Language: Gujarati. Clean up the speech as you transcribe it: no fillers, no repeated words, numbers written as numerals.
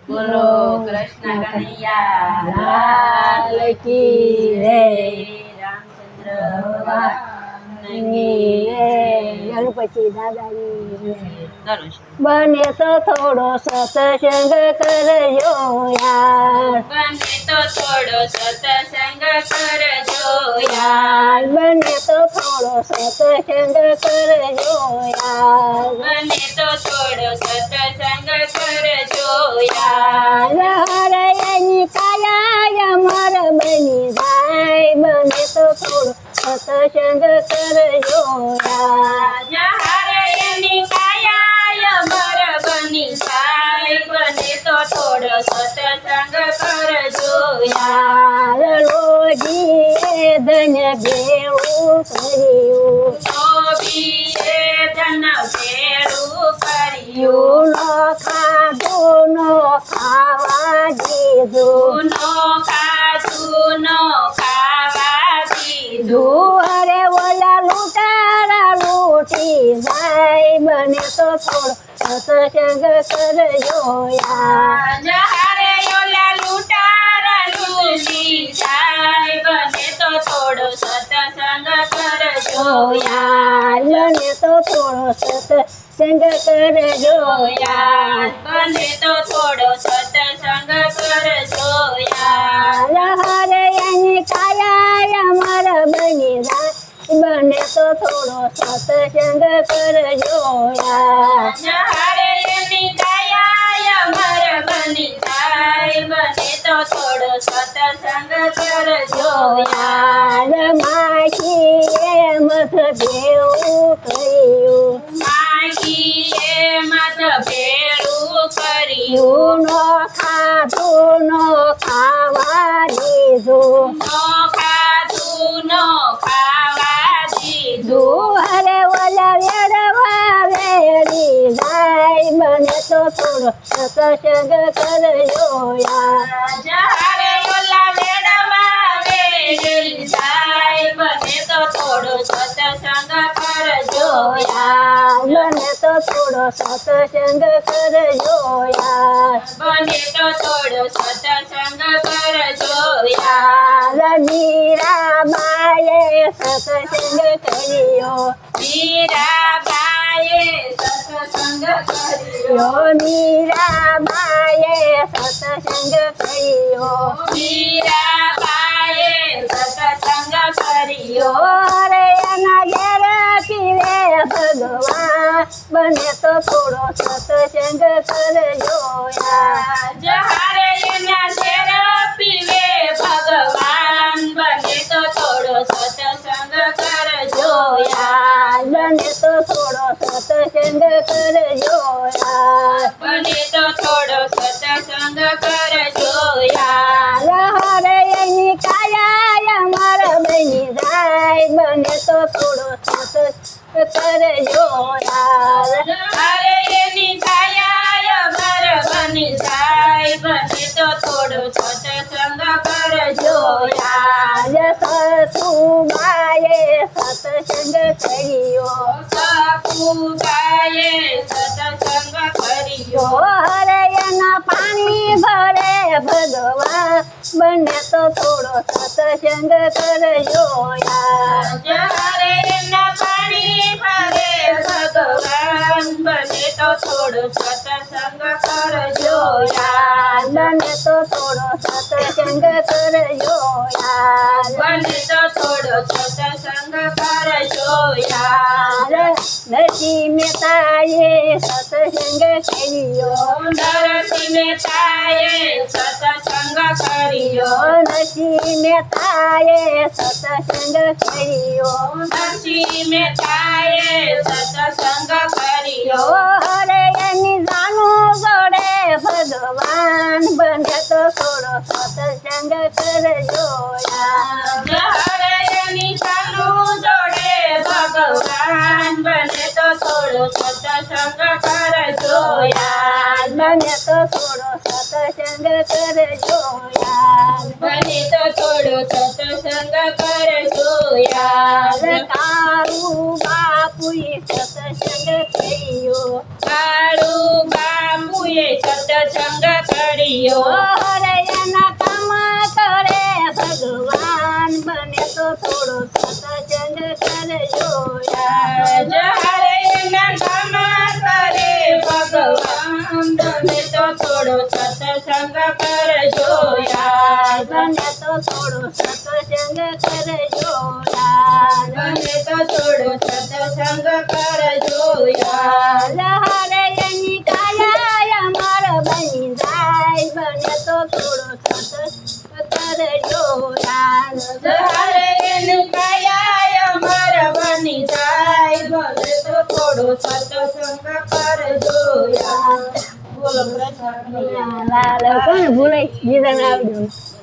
બોલો કૃષ્ણ કનૈયા લાલ કી જય. રામચંદ્ર ભગવાનની ગણપતિ દાદાની જય. કરો છો. બને તો થોડો સત્સંગ કરજો યાર, બને તો થોડો સત્સંગ કરજો યાર બને તો થોડો સત્સંગ કરજો યાર. બને તો થોડો સત્સંગ કરજો યાર. હરયની કાયા અમર બની જાય, બને તો થોડો સત્સંગ કરજો યાર. હરયની કાયા અમર બની જાય, બને તો થોડો સત્સંગ કરજો યાર. યાર રોજીએ ધન ભેળું કર્યું, ગોપીએ ધન ભેળું કર્યું. યુનો ખાધું નો ખાવા દીધું, નો ખાધું નો ખાવા દીધું. દુહરે ઓલા લૂંટારા લૂંટી જાય, બને તો થોડો સત્સંગ કરજો યાર. જહારે ઓલા લૂંટારા લૂંટી જાય, બને તો થોડો સત્સંગ કરજો યાર બને તો થોડો સત્સંગ કરજો યાર. બને તો થોડો સત્સંગ કરજો યાર. હરયની કાયા અમર બની જાય, બને તો થોડો સત્સંગ કરજો યાર. જહારે એની કાયા અમર બની જાય, બને તો થોડો સત્સંગ કરજો યાર. યાર માખીએ મથ ભેળું કર્યું, માગીએ મત ભેળું કર્યું. યુનો ખાધું નો ખાવા દીધું, નો ખાધું નો ખાવા દીધું. દુહરે ઓલા વેડવા વેડી જાય, બને તો થોડો સત્સંગ કરજો યાર. જહારે ઓલા વેડવા વેડી જાય, બને તો થોડો સત્સંગ કરજો યાર. બને તો થોડો સત્સંગ કરજો યાર. બને તો થોડો સત્સંગ કરજો યાર. મીરાબાએ સત્સંગ કર્યો, મીરાબાઈએ સત્સંગ કર્યો. મીરાબાએ સત્સંગ કર્યો, મીરાબાઈએ સત્સંગ કર્યો. રે એના ઘેર પીવે ભગવાન, બને તો થોડો સત્સંગ કરજો યાર. જહારે એના ઘેર પીવે ભગવાન, બને તો થોડો સત્સંગ કરજો યાર. બને તો થોડો સત્સંગ કરજો યાર. બને તો થોડો સત્સંગ કરજો યાર. હરયની કાયા અમર બની જાય, બને તો થોડો સત્સંગ કરજો યાર. અરે એની કાયા અમર બની જાય, બને તો થોડો સત્સંગ કરજો યાર. સતુબાએ સત્સંગ કર્યો, સકુબાએ સત્સંગ કર્યો. હરયના પાણી ભરે ભગવાન, બને તો થોડો સત્સંગ કરજો યાર. જહારે એના પાણી ભરે ભગવાન, બને તો થોડો સત્સંગ કરજો યાર. બને તો થોડો સત્સંગ કરજો યાર. બને તો થોડો સત્સંગ કરજો યાર. નરસિંહ મહેતાએ સત્સંગ કર્યો, નરસિંહ મહેતાએ સત્સંગ કર્યો. નરસિંહ મહેતાએ સત્સંગ કર્યો, નરસિંહ મહેતાએ સત્સંગ કર્યો. હરયની જાનું જોડે ભગવાન, બને તો થોડો સત્સંગ કરજો યાર. જહારે એની ચાલુ જોડે ભગવાન, બને તો થોડો સત્સંગ કરજો યાર. બને તો થોડો સત્સંગ કરજો યાર બને તો થોડો સત્સંગ કરજો યાદ તારું બાપુએ સત્સંગ કર્યો કાળું બાપુએ સત્સંગ કર્યો હરયના કામ કરે ભગવાન બને તો થોડો સત્સંગ કરજો યાર જયારે એના કામ કરે ભગવાન બને તો થોડો સત્સંગ કરજો યાદ બને તો થોડો સત્સંગ કરજો યાર બને તો થોડો સત્સંગ કરજો યાદ હરયની કાયા અમાર બની જાય બને તો થોડો સત્સંગ કરજો યાર જયારે એનું કાયા અમર બની જાય બને તો થોડો સત્સંગ કરજો યાદ બોલો પ્રસાદ લાલ કોણ ભૂલાઈ ગીતા આવડ્યું